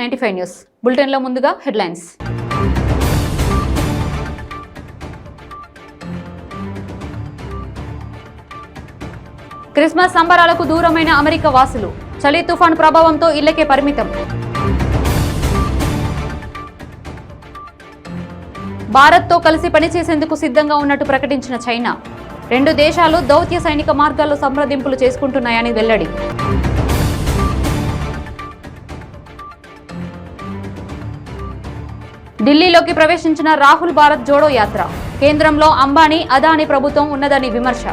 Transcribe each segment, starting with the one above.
95 news బులెటిన్లో ముందుగా headlines. Christmas సంబరాలకు దూరమైన అమెరికా వాసులు, చలి తుఫాను ప్రభావంతో ఇళ్లకే పరిమితం. భారత్తో కలిసి పనిచేసేందుకు సిద్ధంగా ఉన్నట్టు ప్రకటించిన చైనా. 2 దేశాలు దౌత్య సైనిక మార్గాల్లో సంప్రదింపులు చేసుకుంటున్నాయని వెల్లడి. ఢిల్లీలోకి ప్రవేశించిన రాహుల్ భారత్ జోడో యాత్ర. కేంద్రంలో అంబానీ, అదానీ ప్రభుత్వం ఉన్నదని విమర్శ.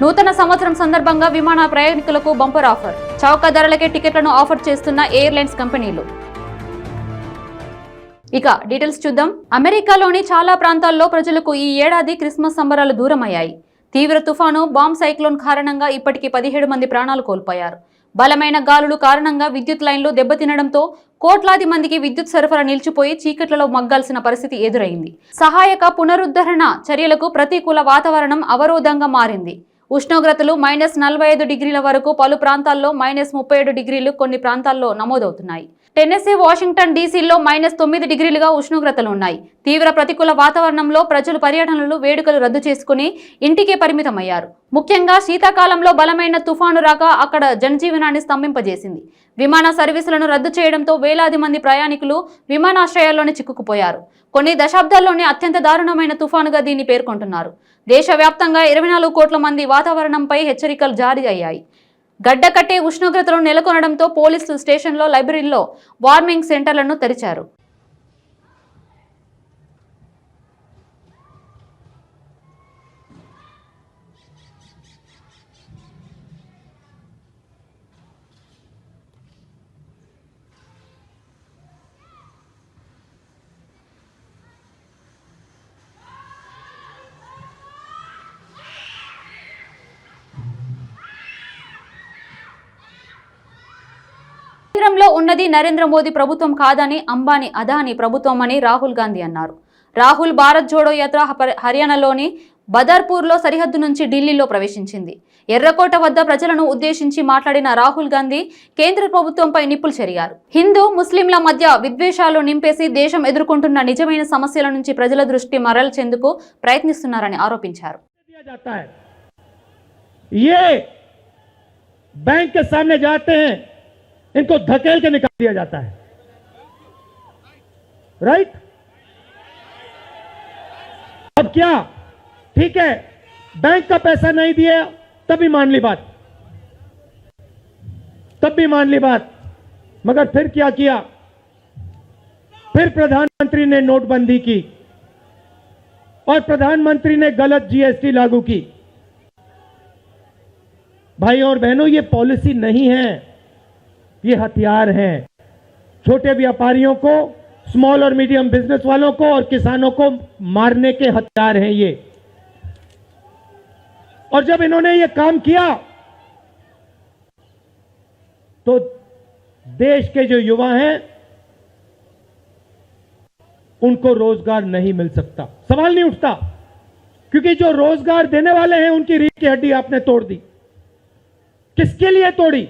నూతన సంవత్సరం సందర్భంగా విమాన ప్రయాణికులకు బంపర్ ఆఫర్. చౌక ధరలకే టికెట్లను ఆఫర్ చేస్తున్న ఎయిర్లైన్స్ కంపెనీలు. ఇక డీటెయిల్స్ చూద్దాం. అమెరికాలోని చాలా ప్రాంతాల్లో ప్రజలకు ఈ ఏడాది క్రిస్మస్ సంబరాలు దూరమయ్యాయి. తీవ్ర తుఫాను, బాంబ్ సైక్లోన్ కారణంగా ఇప్పటికీ 17 మంది ప్రాణాలు కోల్పోయారు. బలమైన గాలులు కారణంగా విద్యుత్ లైన్లు దెబ్బతినడంతో కోట్లాది మందికి విద్యుత్ సరఫరా నిలిచిపోయి చీకట్లలో మగ్గాల్సిన పరిస్థితి ఎదురైంది. సహాయక పునరుద్ధరణ చర్యలకు ప్రతికూల వాతావరణం అవరోధంగా మారింది. ఉష్ణోగ్రతలు -45 డిగ్రీల వరకు పలు ప్రాంతాల్లో, -37 డిగ్రీలు కొన్ని ప్రాంతాల్లో నమోదవుతున్నాయి. టెన్నెసీ, వాషింగ్టన్ డీసీల్లో -9 డిగ్రీలుగా ఉష్ణోగ్రతలు ఉన్నాయి. తీవ్ర ప్రతికూల వాతావరణంలో ప్రజలు పర్యటనలు, వేడుకలు రద్దు చేసుకుని ఇంటికే పరిమితమయ్యారు. ముఖ్యంగా శీతాకాలంలో బలమైన తుఫాను రాక అక్కడ జనజీవనాన్ని స్తంభింపజేసింది. విమాన సర్వీసులను రద్దు చేయడంతో వేలాది మంది ప్రయాణికులు విమానాశ్రయాల్లోనే చిక్కుకుపోయారు. కొన్ని దశాబ్దాల్లోనే అత్యంత దారుణమైన తుఫానుగా దీన్ని పేర్కొంటున్నారు. దేశవ్యాప్తంగా 24 కోట్ల మంది వాతావరణంపై హెచ్చరికలు జారీ అయ్యాయి. గడ్డకట్టే ఉష్ణోగ్రతలు నెలకొనడంతో పోలీసులు స్టేషన్లో, లైబ్రరీల్లో వార్మింగ్ సెంటర్లను తెరిచారు. కేంద్రంలో ఉన్నది నరేంద్ర మోదీ ప్రభుత్వం కాదని, అంబానీ, అదానీ ప్రభుత్వం అని రాహుల్ గాంధీ అన్నారు. రాహుల్ భారత్ జోడో యాత్ర హర్యానాలోని బదర్పూర్లో సరిహద్దు నుంచి ఢిల్లీలో ప్రవేశించింది. ఎర్రకోట వద్ద ప్రజలను ఉద్దేశించి మాట్లాడిన రాహుల్ గాంధీ కేంద్ర ప్రభుత్వంపై నిప్పులు చెరిగారు. హిందూ, ముస్లింల మధ్య విద్వేషాలు నింపేసి దేశం ఎదుర్కొంటున్న నిజమైన సమస్యల నుంచి ప్రజల దృష్టి మరల్చేందుకు ప్రయత్నిస్తున్నారని ఆరోపించారు. इनको धकेल के निकाल दिया जाता है, राइट? अब क्या? ठीक है, बैंक का पैसा नहीं दिया तब भी मान ली बात, मगर फिर क्या किया? फिर प्रधानमंत्री ने नोटबंदी की और प्रधानमंत्री ने गलत जीएसटी लागू की. भाई और बहनों, ये पॉलिसी नहीं है, ये हथियार हैं. छोटे व्यापारियों को, स्मॉल और मीडियम बिजनेस वालों को और किसानों को मारने के हथियार हैं ये. और जब इन्होंने ये काम किया तो देश के जो युवा हैं उनको रोजगार नहीं मिल सकता, सवाल नहीं उठता, क्योंकि जो रोजगार देने वाले हैं उनकी रीढ़ की हड्डी आपने तोड़ दी. किसके लिए तोड़ी?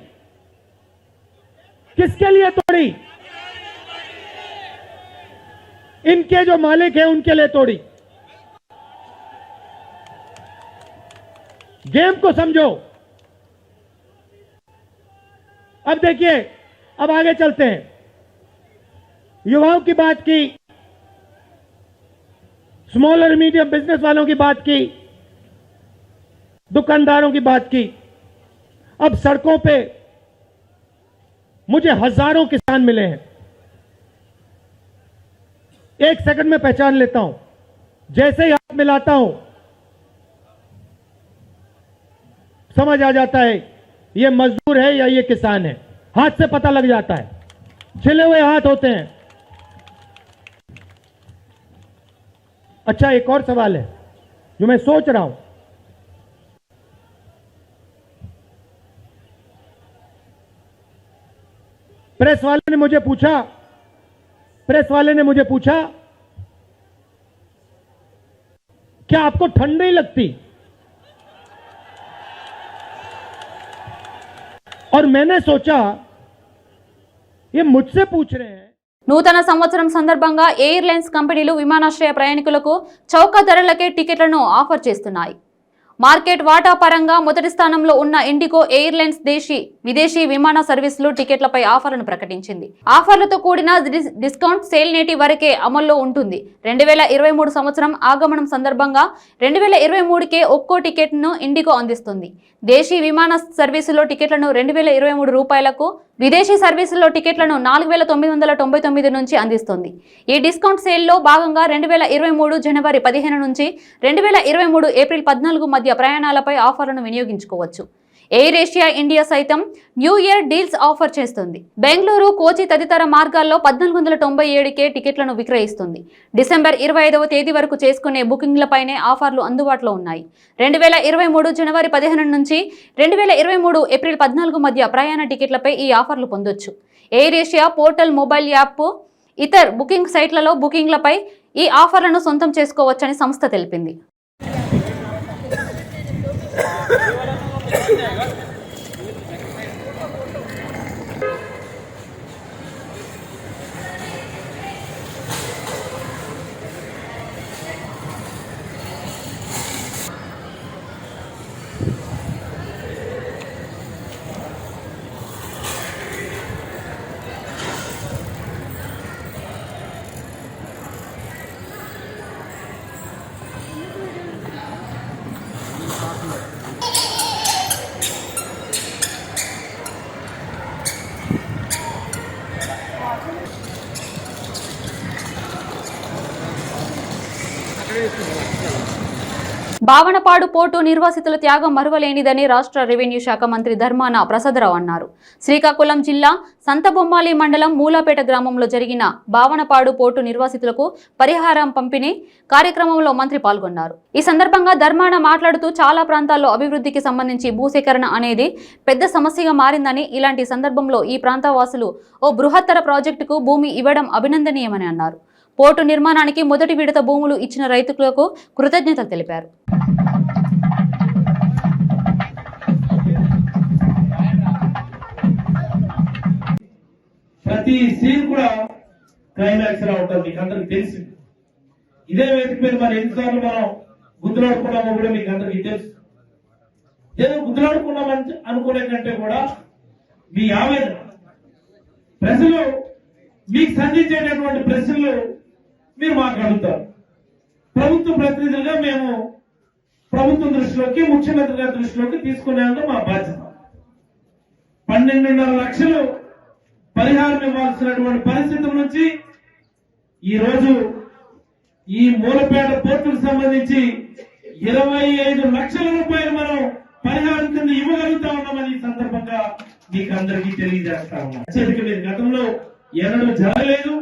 किसके लिए तोड़ी? इनके जो मालिक हैं उनके लिए तोड़ी. गेम को समझो. अब देखिए, अब आगे चलते हैं. युवाओं की बात की, स्मॉल और मीडियम बिजनेस वालों की बात की, दुकानदारों की बात की. अब सड़कों पे मुझे हजारों किसान मिले हैं. एक सेकंड में पहचान लेता हूं, जैसे ही हाथ मिलाता हूं समझ आ जाता है ये मजदूर है या ये किसान है. हाथ से पता लग जाता है, छिले हुए हाथ होते हैं. अच्छा, एक और सवाल है जो मैं सोच रहा हूं. प्रेस वाले ने मुझे पूछा क्या आपको ठंड नहीं लगती? और मैंने सोचा ये मुझसे पूछ रहे हैं। నూతన సంవత్సరం సందర్భంగా ఎయిర్లైన్స్ కంపెనీలు విమానాశ్రయ ప్రయాణికులకు చౌక ధరలకే టికెట్లను ఆఫర్ చేస్తున్నాయి. మార్కెట్ వాటా పరంగా మొదటి స్థానంలో ఉన్న ఇండిగో ఎయిర్లైన్స్ విదేశీ విమాన సర్వీసులు టికెట్లపై ఆఫర్లను ప్రకటించింది. ఆఫర్లతో కూడిన డిస్కౌంట్ సేల్ నేటి వరకే అమల్లో ఉంటుంది. 2023 సంవత్సరం ఆగమనం సందర్భంగా 2023కే ఒక్కో టికెట్ను ఇండిగో అందిస్తుంది. దేశీ విమాన సర్వీసులో టికెట్లను 2023 రూపాయలకు, విదేశీ సర్వీసుల్లో టికెట్లను 4999 నుంచి అందిస్తుంది. ఈ డిస్కౌంట్ సేల్లో భాగంగా 2023 జనవరి 15 నుంచి 2023 ఏప్రిల్ 14 మధ్య ప్రయాణాలపై ఆఫర్లను వినియోగించుకోవచ్చు. ఎయిర్ ఏషియా ఇండియా సైతం న్యూ ఇయర్ డీల్స్ ఆఫర్ చేస్తుంది. బెంగళూరు, కోచి తదితర మార్గాల్లో 1497కే టికెట్లను విక్రయిస్తుంది. డిసెంబర్ 25వ తేదీ వరకు చేసుకునే బుకింగ్లపైనే ఆఫర్లు అందుబాటులో ఉన్నాయి. 2023 జనవరి 15 నుంచి 2023 ఏప్రిల్ 14 మధ్య ప్రయాణ టికెట్లపై ఈ ఆఫర్లు పొందొచ్చు. Air Asia portal, mobile app, ఇతర బుకింగ్ సైట్లలో బుకింగ్లపై ఈ ఆఫర్లను సొంతం చేసుకోవచ్చని సంస్థ తెలిపింది. భావనపాడు పోర్టు నిర్వాసితుల త్యాగం మరువలేనిదని రాష్ట్ర రెవెన్యూ శాఖ మంత్రి ధర్మాన ప్రసాదరావు అన్నారు. శ్రీకాకుళం జిల్లా సంతబొమ్మాలి మండలం మూలాపేట గ్రామంలో జరిగిన భావనపాడు పోర్టు నిర్వాసితులకు పరిహారం పంపిణీ కార్యక్రమంలో మంత్రి పాల్గొన్నారు. ఈ సందర్భంగా ధర్మాన మాట్లాడుతూ చాలా ప్రాంతాల్లో అభివృద్ధికి సంబంధించి భూసేకరణ అనేది పెద్ద సమస్యగా మారిందని, ఇలాంటి సందర్భంలో ఈ ప్రాంత వాసులు ఓ బృహత్తర ప్రాజెక్టుకు భూమి ఇవ్వడం అభినందనీయమని అన్నారు. పోర్టు నిర్మాణానికి మొదటి విడత భూములు ఇచ్చిన రైతులకు కృతజ్ఞతలు తెలిపారు. ప్రతి సీన్ కూడా క్లైమాక్స్ లా ఉంటుంది, మీకు అందరికి తెలిసి. ఇదే వేదిక మీద మరి ఎన్నిసార్లు మనం గుద్దులాడుకున్నామో కూడా మీకు అందరికి తెలుసు. ఏదో గుద్దులాడుకున్నామని అనుకునే కంటే కూడా మీ ఆవేదన, ప్రజలు మీకు సంధించేటటువంటి ప్రశ్నలు మీరు మాట్లాడుతారు. ప్రభుత్వ ప్రతినిధులుగా మేము ప్రభుత్వం దృష్టిలోకి, ముఖ్యమంత్రి గారి దృష్టిలోకి తీసుకునేందుకు మా బాధ్యత. 12.5 లక్షలు పరిహారం ఇవ్వాల్సినటువంటి పరిస్థితుల నుంచి ఈ రోజు ఈ మూలపేట పోర్టుకు సంబంధించి 25 లక్షల రూపాయలు మనం పరిహారం కింద ఇవ్వగలుగుతా ఉన్నామని ఈ సందర్భంగా మీకు అందరికీ తెలియజేస్తా ఉన్నాం. మీరు గతంలో ఎన్నడూ జరగలేదు,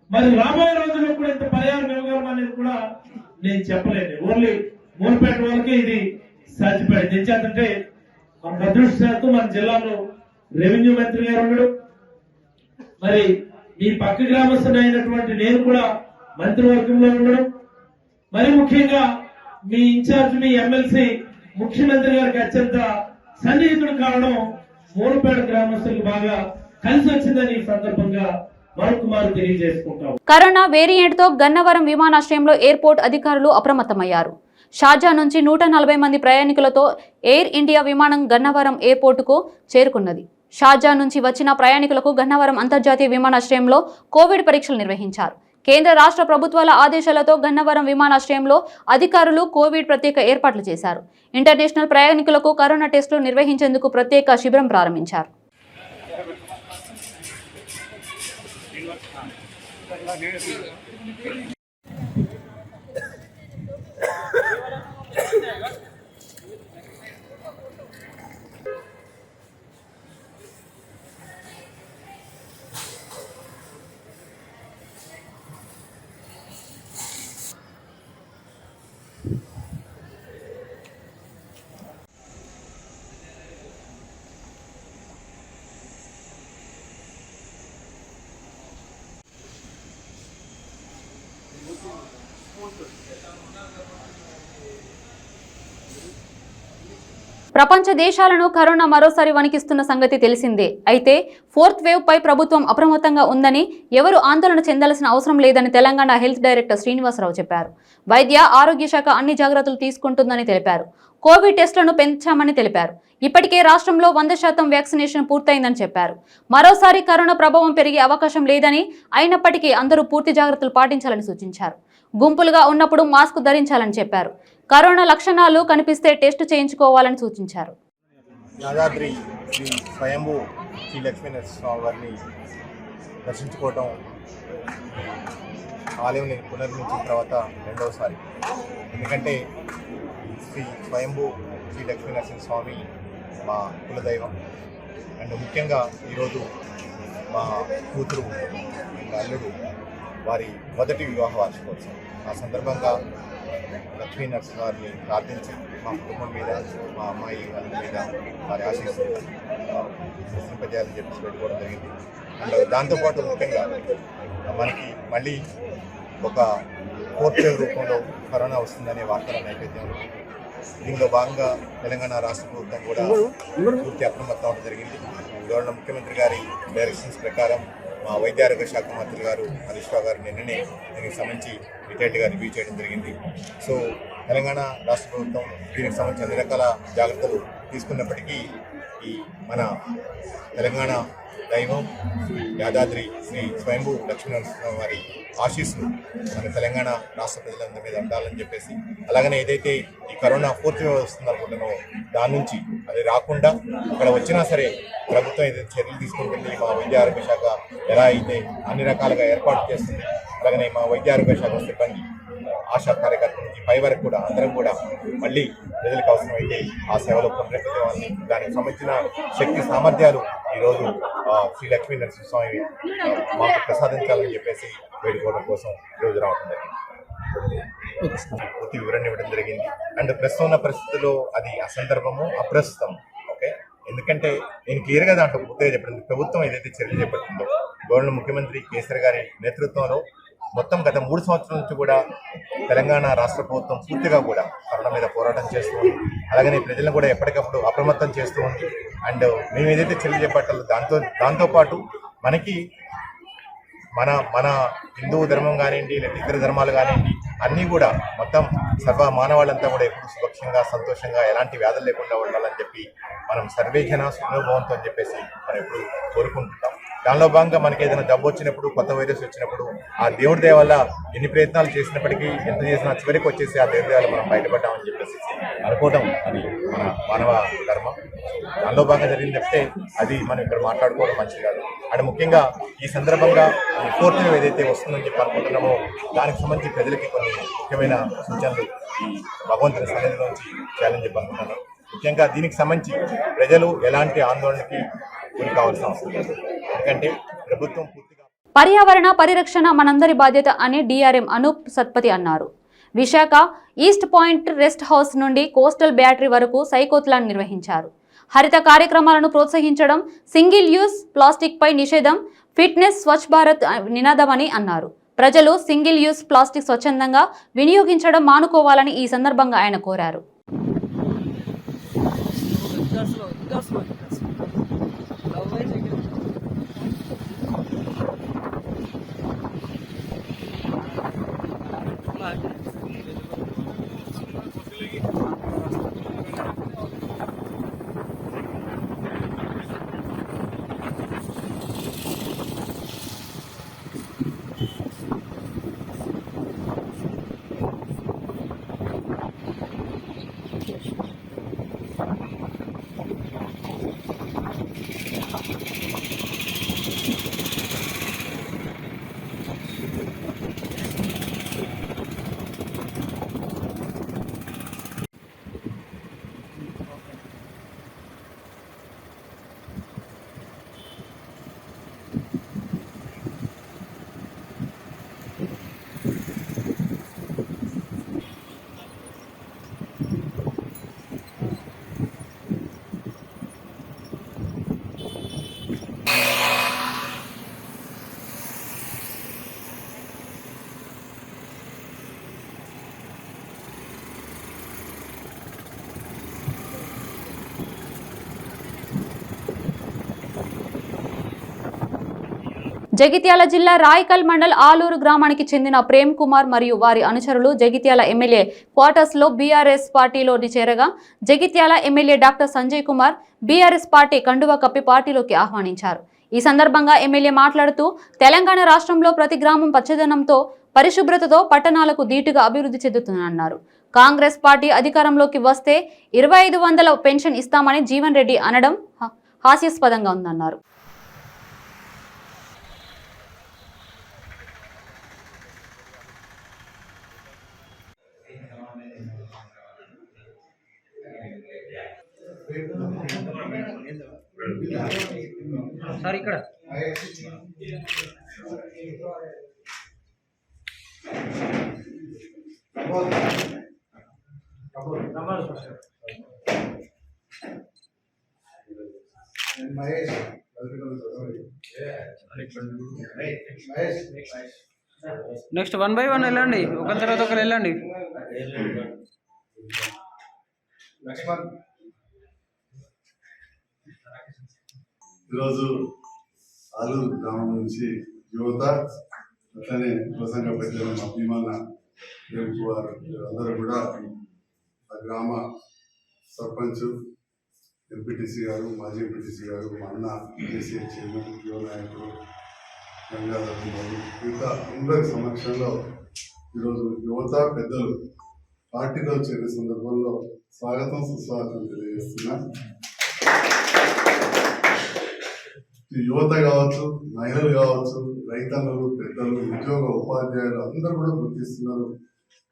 మరి రాబోయే రోజుల్లో కూడా ఇంత పరిహారం ఇవ్వగలం అనేది కూడా నేను చెప్పలేను. ఓన్లీ మూలపేట వాళ్ళకే ఇది సాధ్యపడింది. ఎందుకంటే మన అదృష్టశాత్తు మన జిల్లాలో రెవెన్యూ మంత్రి గారు ఉండడం, మరి మీ పక్క గ్రామస్తుడు అయినటువంటి నేను కూడా మంత్రివర్గంలో ఉండడం, మరి ముఖ్యంగా మీ ఇన్ఛార్జ్, మీ ఎమ్మెల్సీ ముఖ్యమంత్రి గారికి అత్యంత సన్నిహితుడు కావడం మూలపేట గ్రామస్తులకు బాగా కలిసి వచ్చిందని ఈ సందర్భంగా మరొకమారు తెలియజేసుకుంటాం. కరోనా వేరియంట్ తో గన్నవరం విమానాశ్రయంలో ఎయిర్పోర్ట్ అధికారులు అప్రమత్తమయ్యారు. షార్జా నుంచి 140 మంది ప్రయాణికులతో ఎయిర్ ఇండియా విమానం గన్నవరం ఎయిర్పోర్టుకు చేరుకున్నది. షార్జా నుంచి వచ్చిన ప్రయాణికులకు గన్నవరం అంతర్జాతీయ విమానాశ్రయంలో కోవిడ్ పరీక్షలు నిర్వహించారు. కేంద్ర రాష్ట్ర ప్రభుత్వాల ఆదేశాలతో గన్నవరం విమానాశ్రయంలో అధికారులు కోవిడ్ ప్రత్యేక ఏర్పాట్లు చేశారు. ఇంటర్నేషనల్ ప్రయాణికులకు కరోనా టెస్టులు నిర్వహించేందుకు ప్రత్యేక శిబిరం ప్రారంభించారు. ప్రపంచ దేశాలను కరోనా మరోసారి వణికిస్తున్న సంగతి తెలిసిందే. అయితే 4th వేవ్ పై ప్రభుత్వం అప్రమత్తంగా ఉందని, ఎవరు ఆందోళన చెందాల్సిన అవసరం లేదని తెలంగాణ హెల్త్ డైరెక్టర్ శ్రీనివాసరావు చెప్పారు. వైద్య ఆరోగ్య శాఖ అన్ని జాగ్రత్తలు తీసుకుంటుందని తెలిపారు. కోవిడ్ టెస్టులను పెంచామని తెలిపారు. ఇప్పటికే రాష్ట్రంలో 100% వ్యాక్సినేషన్ పూర్తయిందని చెప్పారు. మరోసారి కరోనా ప్రభావం పెరిగే అవకాశం లేదని, అయినప్పటికీ అందరూ పూర్తి జాగ్రత్తలు పాటించాలని సూచించారు. గుంపులుగా ఉన్నప్పుడు మాస్క్ ధరించాలని చెప్పారు. కరోనా లక్షణాలు కనిపిస్తే టెస్ట్ చేయించుకోవాలని సూచించారు. యాదాద్రి శ్రీ స్వయంభూ శ్రీ లక్ష్మీనరసింహస్వామి వారిని దర్శించుకోవటం ఆలయంని పునర్నిర్మించిన తర్వాత రెండవసారి. ఎందుకంటే శ్రీ స్వయంభూ శ్రీ లక్ష్మీనరసింహస్వామి మా కులదైవం. అండ్ ముఖ్యంగా ఈరోజు మా కూతురు ఇంకా అల్లుడు వారి మొదటి వివాహ వార్షికోత్సవం. ఆ సందర్భంగా లక్ష్మీ నరసింహ వారిని ప్రార్థించి మా కుటుంబం మీద, మా అమ్మాయి వాళ్ళ మీద వారి ఆశీస్సులు సింపజేయాలని చెప్పేసి పెట్టుకోవడం జరిగింది. అండ్ దాంతోపాటు ముఖ్యంగా మనకి మళ్ళీ ఒక 4th వేవ్ రూపంలో కరోనా వస్తుందనే వార్తల నేపథ్యంలో దీనిలో భాగంగా తెలంగాణ రాష్ట్ర ప్రభుత్వం కూడా పూర్తి అప్రమత్తం అవడం జరిగింది. గవర్నర్ ముఖ్యమంత్రి గారి డైరెక్షన్స్ ప్రకారం మా వైద్య ఆరోగ్య శాఖ మంత్రి గారు హరీష్ రావు గారు నిన్ననే దీనికి సంబంధించి డీటెయిల్గా రివ్యూ చేయడం జరిగింది. సో తెలంగాణ రాష్ట్ర ప్రభుత్వం దీనికి సంబంధించి అన్ని రకాల జాగ్రత్తలు తీసుకున్నప్పటికీ ఈ మన తెలంగాణ దైవం యాదాద్రి శ్రీ స్వయంభూ లక్ష్మీనరసింహ వారి ఆశీస్సులు మన తెలంగాణ రాష్ట్ర ప్రజలందరి మీద ఉండాలని చెప్పేసి, అలాగనే ఏదైతే ఈ కరోనా 4th వేవ్ వస్తుందనుకుంటున్నామో దాని నుంచి అది రాకుండా అక్కడ వచ్చినా సరే ప్రభుత్వం ఏదైతే చర్యలు తీసుకుంటుంది, మా వైద్య ఆరోగ్య శాఖ ఎలా అయితే అన్ని రకాలుగా ఏర్పాటు చేస్తుంది, అలాగనే మా వైద్య ఆరోగ్య శాఖ సిబ్బంది ఆశా కార్యకర్తల నుంచి పై వరకు కూడా అందరం కూడా మళ్ళీ ప్రజలకు అవసరమైతే ఆ సేవలో పునరుద్ధరించాలని, దానికి సంబంధించిన శక్తి సామర్థ్యాలు ఈరోజు శ్రీ లక్ష్మీ నరసింహస్వామి మాకు ప్రసాదించాలని చెప్పేసి వేడుకోవడం కోసం ఈరోజు రావడం జరిగింది. పూర్తి వివరణ ఇవ్వడం జరిగింది. అండ్ ప్రస్తుతం ఉన్న పరిస్థితుల్లో అది అసందర్భము, అప్రస్తుతం. ఓకే, ఎందుకంటే నేను క్లియర్గా దాంట్లో పూర్తిగా చెప్పడం, ప్రభుత్వం ఏదైతే చర్యలు చేపట్టిందో గవర్నర్ ముఖ్యమంత్రి కేసీఆర్ గారి నేతృత్వంలో మొత్తం గత 3 సంవత్సరాల నుంచి కూడా తెలంగాణ రాష్ట్ర ప్రభుత్వం పూర్తిగా కూడా కరోనా మీద పోరాటం చేస్తూ ఉంది. అలాగనే ప్రజలను కూడా ఎప్పటికప్పుడు అప్రమత్తం చేస్తూ ఉంది. అండ్ మేము ఏదైతే చర్యలు చేపట్టాలో దాంతోపాటు మనకి మన హిందూ ధర్మం కానివ్వండి, లేదా ఇతర ధర్మాలు కానివ్వండి, అన్నీ కూడా మొత్తం సర్వ మానవాళ్ళంతా కూడా ఎప్పుడు సురక్షంగా, సంతోషంగా, ఎలాంటి వ్యాధులు లేకుండా ఉండాలని చెప్పి మనం సర్వేజన సుఖభవంతో అని చెప్పేసి మనం ఎప్పుడు కోరుకుంటుంటాం. దానిలో భాగంగా మనకి ఏదైనా జబ్బు వచ్చినప్పుడు, కొత్త వైరస్ వచ్చినప్పుడు ఆ దేవుడి దయ వల్ల ఎన్ని ప్రయత్నాలు చేసినప్పటికీ, ఎంత చేసినా చివరికి వచ్చేసి ఆ దేవుడి దయ వల్ల మనం బయటపడ్డామని చెప్పేసి అనుకోవడం అది మన మానవ ధర్మం. దానిలో భాగంగా జరిగింది తప్పితే అది మనం ఇక్కడ మాట్లాడుకోవడం మంచిది కాదు. అండ్ ముఖ్యంగా ఈ సందర్భంగా 4th వేవ్ ఏదైతే వస్తుందని చెప్పి అనుకుంటున్నామో దానికి సంబంధించి ప్రజలకి కొన్ని ముఖ్యమైన సూచనలు ఈ భగవంతుని సన్నిధిలోంచి చేయాలని చెప్పి అనుకుంటున్నాను. ముఖ్యంగా దీనికి సంబంధించి ప్రజలు ఎలాంటి ఆందోళనకి గురి కావాల్సిన అవసరం లేదు. ఎందుకంటే ప్రభుత్వం పూర్తిగా పర్యావరణ పరిరక్షణ మనందరి బాధ్యత అని DRM అనూప్ సత్పతి అన్నారు. Visakha east point rest house నుండి కోస్టల్ బ్యాటరీ వరకు సైకోథ్లాన్ నిర్వహించారు. హరిత కార్యక్రమాలను ప్రోత్సహించడం, సింగిల్ యూస్ ప్లాస్టిక్ పై నిషేధం, ఫిట్నెస్ స్వచ్ఛ భారత్ నినాదమని అన్నారు. ప్రజలు సింగిల్ యూస్ ప్లాస్టిక్ స్వచ్ఛందంగా వినియోగించడం మానుకోవాలని ఈ సందర్భంగా ఆయన కోరారు. జగిత్యాల జిల్లా రాయకల్ మండల్ ఆలూరు గ్రామానికి చెందిన ప్రేమ్ కుమార్ మరియు వారి అనుచరులు జగిత్యాల ఎమ్మెల్యే క్వార్టర్స్ లో బీఆర్ఎస్ పార్టీలోని చేరగా Jagtial MLA doctor Sanjay Kumar BRS party కండువా కప్పి పార్టీలోకి ఆహ్వానించారు. ఈ సందర్భంగా ఎమ్మెల్యే మాట్లాడుతూ తెలంగాణ రాష్ట్రంలో ప్రతి గ్రామం పచ్చదనంతో పరిశుభ్రతతో పట్టణాలకు ధీటుగా అభివృద్ధి చెందుతుందన్నారు. కాంగ్రెస్ పార్టీ అధికారంలోకి వస్తే 2500 పెన్షన్ ఇస్తామని జీవన్ రెడ్డి అనడం హాస్యాస్పదంగా ఉందన్నారు. సార్ ఇక్కడ నెక్స్ట్ 1 by 1 వెళ్ళండి, ఒకరి తర్వాత ఒకరు వెళ్ళండి. ఈరోజు ఆలూరు గ్రామం నుంచి యువత అట్లనే ప్రసంగ పెట్టిన అభిమాన వారు అందరూ కూడా ఆ గ్రామ సర్పంచ్, ఎంపీటీసీ గారు, మాజీ ఎంపీటీసీ గారు, మా అన్న కేసీఆర్ చైర్మన్, యువ నాయకులు గంగాధర్ బాబు, మిగతా అందరి సమక్షంలో ఈరోజు యువత పెద్దలు పార్టీలో చేరే సందర్భంలో స్వాగతం సుస్వాగతం తెలియజేస్తున్నా. యువత కావచ్చు, మహిళలు కావచ్చు, రైతన్నలు, పెద్దలు, ఉద్యోగ ఉపాధ్యాయులు అందరూ కూడా గుర్తిస్తున్నారు.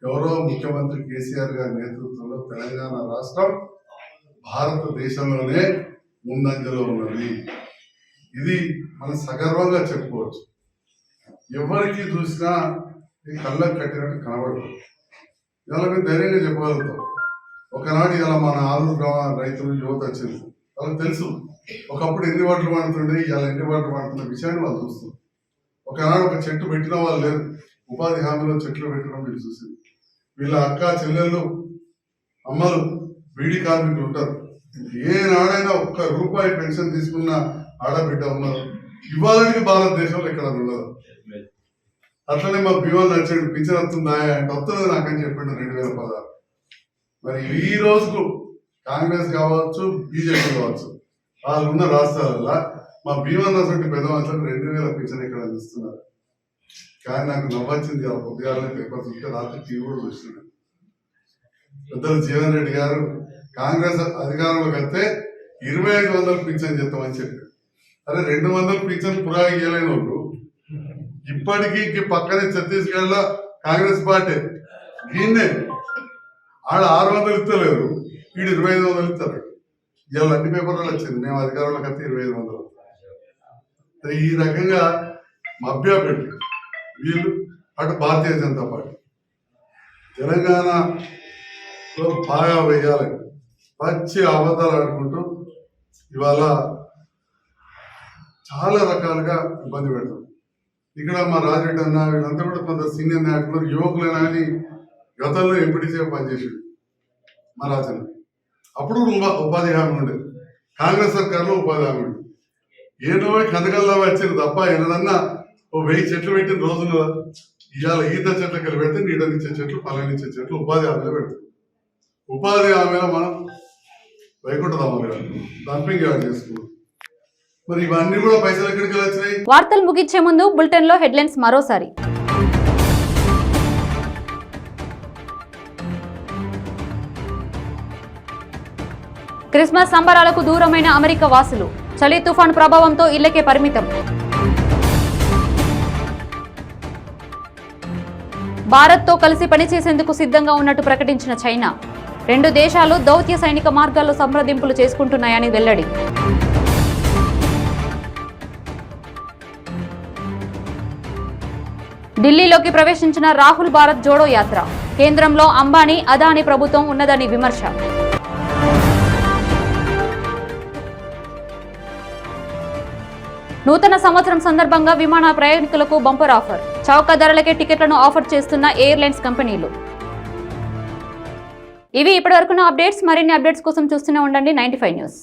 గౌరవ ముఖ్యమంత్రి కేసీఆర్ గారి నేతృత్వంలో తెలంగాణ రాష్ట్రం భారతదేశంలోనే ముందంజలో ఉన్నది. ఇది మనం సగర్వంగా చెప్పుకోవచ్చు. ఎవరికి చూసినా ఈ కళ్ళకు కట్టినట్టు కనబడదు. ఇలా మేము ధైర్యంగా చెప్పగలుగుతాం. ఒకనాడు ఇలా మన ఆలూరు గ్రామ రైతులు యువత వచ్చింది. వాళ్ళకి తెలుసు ఒకప్పుడు ఎన్ని వాటలు పడుతుండే, ఇవాళ ఎన్ని వాటలు పడుతున్న విషయాన్ని వాళ్ళు చూస్తారు. ఒకనాడు ఒక చెట్టు పెట్టిన వాళ్ళు లేరు, ఉపాధి హామీలో చెట్లు పెట్టడం మీరు చూసింది. వీళ్ళ అక్క చెల్లెళ్ళు, అమ్మలు, బీడీ కార్మికులు ఉంటారు. ఏనాడైనా ₹1 పెన్షన్ తీసుకున్న ఆడబిడ్డ ఉన్నారు. ఇవాళకి భారతదేశంలో ఎక్కడ ఉండదు. అట్లనే మా భీమా నచ్చాడు, పింఛన్ వస్తుందా అంటే వస్తున్నది నాకని చెప్పిండు 2016. మరి ఈ రోజుకు కాంగ్రెస్ కావచ్చు, బీజేపీ కావచ్చు, వాళ్ళు ఉన్న రాష్ట్రాలలో మా భీమన్నటువంటి పెద్ద మనుషులకు 2000 పింఛన్ ఇక్కడ అందిస్తున్నారు. కానీ నాకు నవ్వొచ్చింది. ఆ పొద్దుగాలనే పేపర్ చూస్తే రాత్రి టీవీ కూడా చూస్తున్నాను. పెద్దలు జీవన్ రెడ్డి గారు కాంగ్రెస్ అధికారంలోకి వస్తే 2500 పింఛన్ చేస్తామని చెప్పారు. అరే 200 పింఛన్ పురా ఇయ్యలేని వాళ్ళు ఇప్పటికీ పక్కనే ఛత్తీస్గఢ్ లో కాంగ్రెస్ పార్టీ దీన్నే ఆడ 600 ఇస్తలేరు, వీడు 2500 ఇస్తారు. ఇవాళ అన్ని పేపర్లలో వచ్చింది మేము అధికారంలోకి వస్తే 2500. ఈ రకంగా మభ్యపెట్టి వీళ్ళు అటు భారతీయ జనతా పార్టీ తెలంగాణలో బాగా వేయాలి పచ్చి అబద్ధాలు ఆడుకుంటూ ఇవాళ చాలా రకాలుగా ఇబ్బంది పెడతాం. ఇక్కడ మా రాజరెడ్డి అన్న వీళ్ళంతా కూడా కొంత సీనియర్ నాయకులు, యువకులైనా అని గతంలో ఎంపీటీసీగా పనిచేసాడు మా రాజన్న. అప్పుడు ఉపాధి హామీ ఉండేది. కాంగ్రెస్ సర్కార్లో ఉపాధి హామీ ఉండేది. ఏదో కందకల్లా వచ్చారు తప్ప ఏదన్నా 1000 చెట్లు పెట్టిన రోజులు ఇవాళ ఈత చెట్లకి వెళ్ళి పెడితే నీడనిచ్చే చెట్లు, పల్లెనిచ్చే చెట్లు ఉపాధి హామీలో పెడతాం. ఉపాధి హామీలో మనం వైకుంఠధామలు డంపింగ్ యార్డ్ చేసుకున్నాం. మరి ఇవన్నీ కూడా పైసలు ఎక్కడికి వచ్చినాయి? వార్తలు ముగించే ముందు బులెటిన్ లో హెడ్లైన్స్ మరోసారి. క్రిస్మస్ సంబరాలకు దూరమైన అమెరికా వాసులు, చలి తుఫాను ప్రభావంతో ఇళ్లకే పరిమితం. భారత్తో కలిసి పనిచేసేందుకు సిద్ధంగా ఉన్నట్టు ప్రకటించిన చైనా. 2 దేశాలు దౌత్య సైనిక మార్గాల్లో సంప్రదింపులు చేసుకుంటున్నాయని వెల్లడి. ఢిల్లీలోకి ప్రవేశించిన రాహుల్ భారత్ జోడో యాత్ర. కేంద్రంలో అంబానీ, అదానీ ప్రభుత్వం ఉన్నదని విమర్శ. నూతన సంవత్సరం సందర్భంగా విమాన ప్రయాణికులకు బంపర్ ఆఫర్. చౌక ధరలకే టికెట్లను ఆఫర్ చేస్తున్న ఎయిర్లైన్స్ కంపెనీలు. ఇవి ఇప్పటివరకున్న అప్డేట్స్. మరిన్ని అప్డేట్స్ కోసం చూస్తూనే ఉండండి 95 న్యూస్.